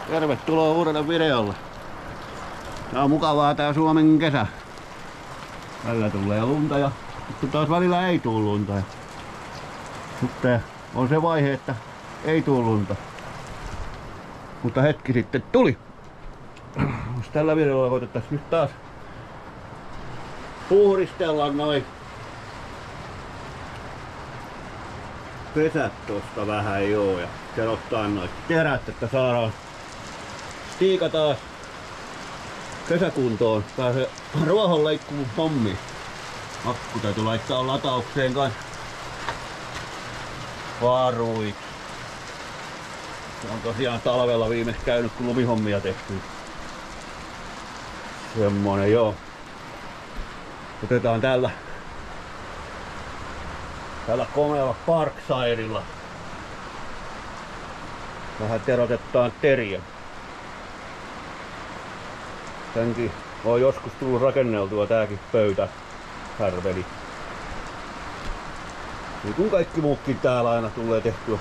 Tervetuloa uudelle videolle. Tää on mukavaa tää Suomen kesä. Välillä tulee lunta ja sitten taas välillä ei tuu lunta. Sitten on se vaihe, että ei tuu lunta. Mutta hetki sitten tuli. Jos tällä videolla koitettaisiin nyt taas puhdistella noin pesät tosta vähän joo ja ottaa noin terät, että saadaan stiika taas kesäkuntoon. Pääsee ruohonleikkuun hommiin. Akku täytyy laittaa lataukseen kanssa. Varuit. Se on tosiaan talvella viimeksi käynyt kun lumihommia tehtiin. Semmonen joo. Otetaan tällä komealla Parksidella. Vähän terotetaan teriä. Tämänkin on joskus tullut rakenneltua tääkin pöytä härveli. Niin kun kaikki muukin täällä aina tulee tehtyä,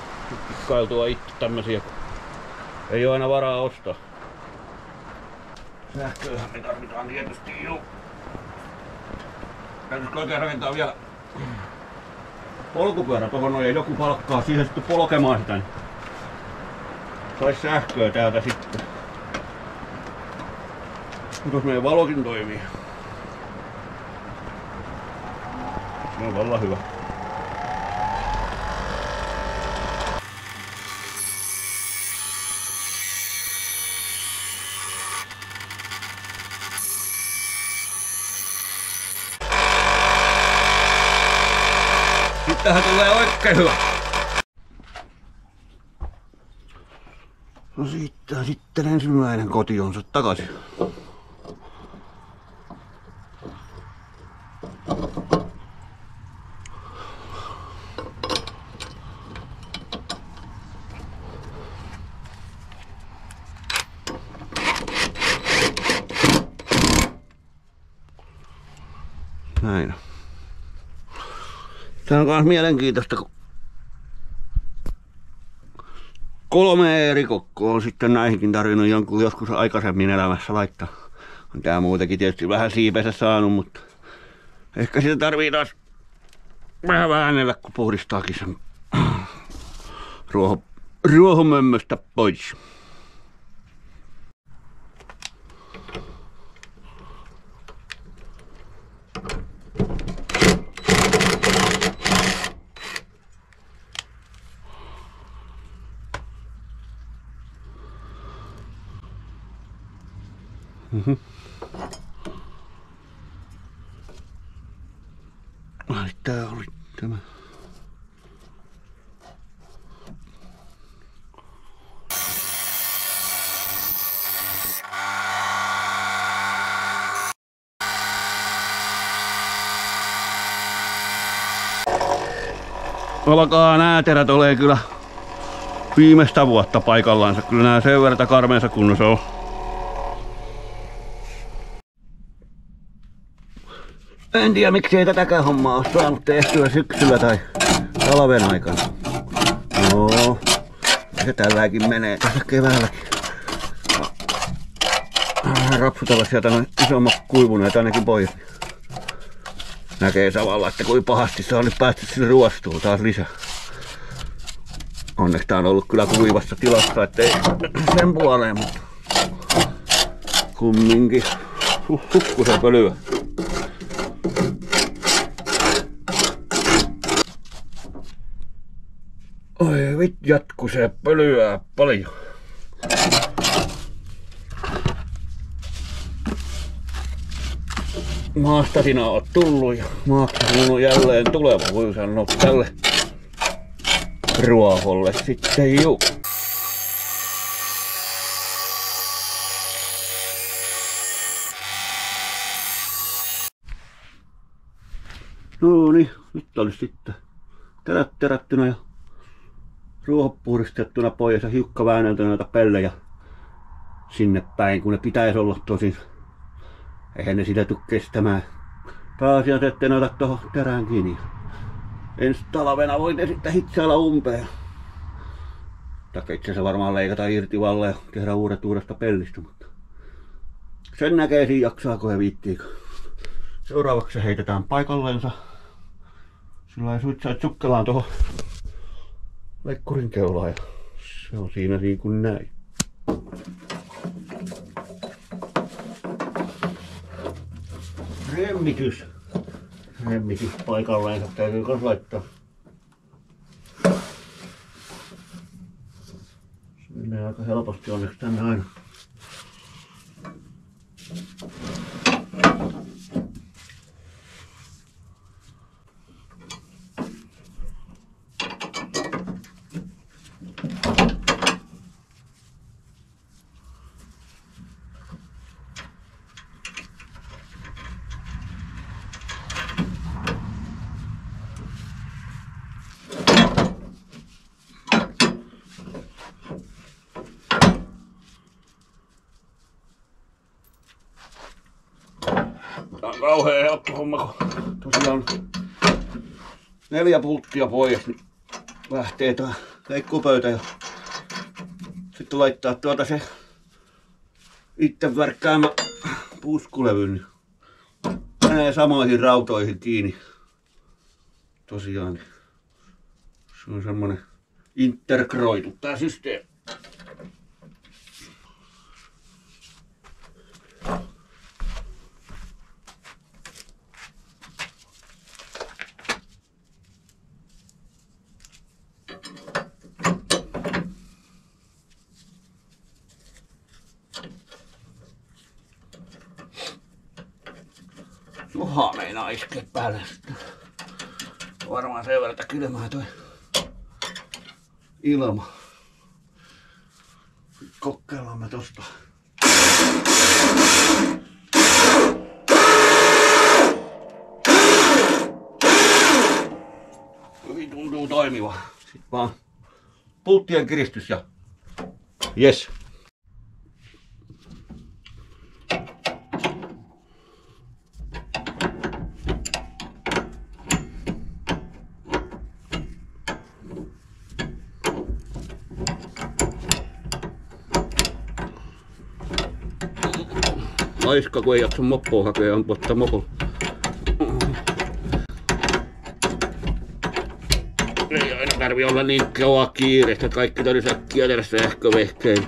kikkailtua itse tämmösiä, kun ei oo aina varaa ostaa. Sähköähän me tarvitaan tietysti juu. Täytyis oikein rakentaa vielä polkupyörä tohon noin ja joku palkkaa siihen sitten polkemaan sitä. Niin sais sähköä täältä sitten. Mitos meidän valokin toimii. Se on vallan hyvä. Tähän tulee oikein hyvä. No siitä sitten ensimmäinen kotionsa takaisin. Näin. Tää on kans mielenkiintoista, kun 3 eri kokkoa on sitten näihinkin tarvinnut joskus aikaisemmin elämässä laittaa. On tää muutenkin tietysti vähän siipeensä saanut, mutta ehkä sitä tarvii taas vähän väännellä, kun puhdistaakin sen ruohomömmöstä pois. Ai tää oli tämä. Alkaa nää terät olee kyllä viimeistä vuotta paikallansa. Kyllä nää sen verran karmeensa kunnossa on. En tiedä miksi ei tätäkään hommaa ole saanut tehtyä syksyllä tai talven aikana. No, se tälläkin menee tässä keväälläkin. Rapsutella sieltä noin isommat kuivuneet ainakin pois. Näkee samalla, että kuin pahasti se on nyt päästy sille ruostuun taas lisää. Onneksi tää on ollut kyllä kuivassa tilassa, ettei sen puoleen, mutta kumminkin hukkusen pölyä. Oi vitjatku se pölyää paljon. Maasta sinä oot tullut ja maasta sinun on jälleen tuleva, voi sanoa tälle ruoholle sitten juu. No niin, nyt olisi sitten terät terättynä ja ruohot puhdistettuna pois ja hiukka väännelty noita pellejä sinne päin, kun ne pitäisi olla tosin. Eihän ne sitä tule kestämään. Pääasiassa ettei noita tohon terään kiinni. Ensi talvena voit sitten hitsailla umpeen. Taikka itse asiassa varmaan leikata irti valle ja tehdä uudesta pellistä, mutta sen näkee siinä jaksaako ja viittiikö. Seuraavaksi se heitetään paikalleensa. Sillä suitsait sukkelaan tuohon leikkurin keulaan ja se on siinä niin kuin näin. Remmitys paikalleen täytyy kans laittaa. Se menee aika helposti onneksi tänne aina. Tää on kauhean helppo homma, kun tosiaan 4 pulttia pois, niin lähtee tää leikkupöytä ja sitten laittaa tuota se itse värkkäämä puskulevy, niin menee samoihin rautoihin kiinni. Tosiaan se on semmonen integroitu tää systeemi. Oha, meinaa iskeä päälle sitten. Varmaan sen verran kylmää toi ilma. Kokeillaan me tosta. Hyvin tuntuu toimiva. Sitten vaan pulttien kiristys ja jes. Laiska, kun ei jaksa moppoa hakea ja ampua mopolla. Ei aina tarvi olla niin kovaa kiireistä, että kaikki tarvitsee äkkiä tehdä sähkövehkein.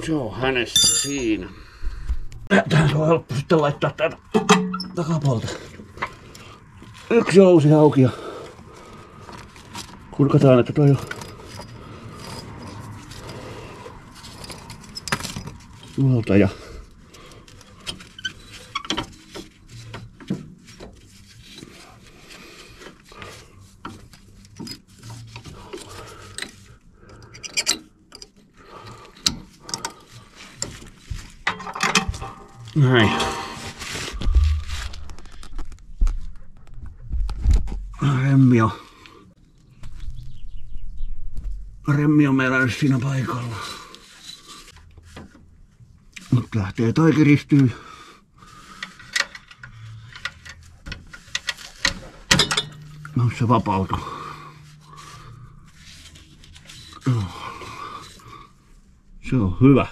Se on hänestä siinä. Tähän on helppo sitten laittaa täältä takapuolta. Yksi jousi auki ja kurkataan, että toi on tuolta ja näin. Remmi on meillä siinä paikalla. Nyt lähtee toi kiristyy. No se vapautuu. Se on hyvä.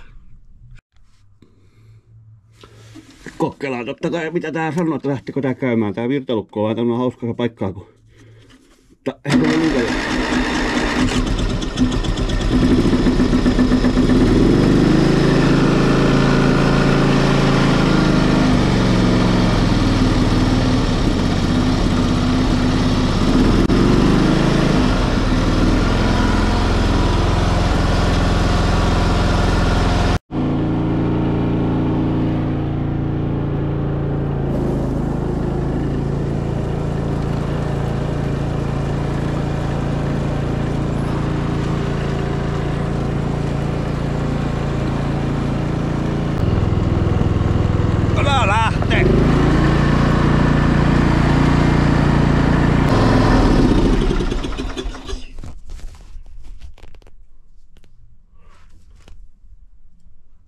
Kokeillaan totta kai mitä tää sanoo, että lähtikö tää käymään. Tää virtalukko on tämmönen hauska paikkaa, kun ehkä me niitä.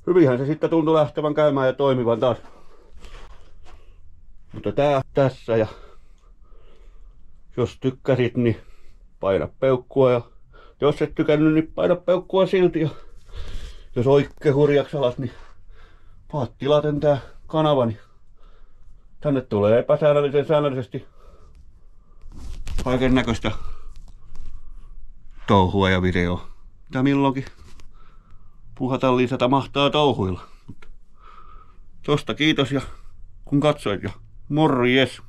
hyvinhän se sitten tuntui lähtevän käymään ja toimivan taas. Mutta tää tässä, ja jos tykkäsit, niin paina peukkua, ja jos et tykännyt, niin paina peukkua silti. Ja jos oikein hurjaksi alas, niin paat tilaten tää kanava, niin tänne tulee epäsäännöllisen säännöllisesti kaiken näköistä touhua ja videoa. Mitä milloinkin puhataan lisätä mahtaa touhuilla. Tosta kiitos ja kun katsoit ja morjes!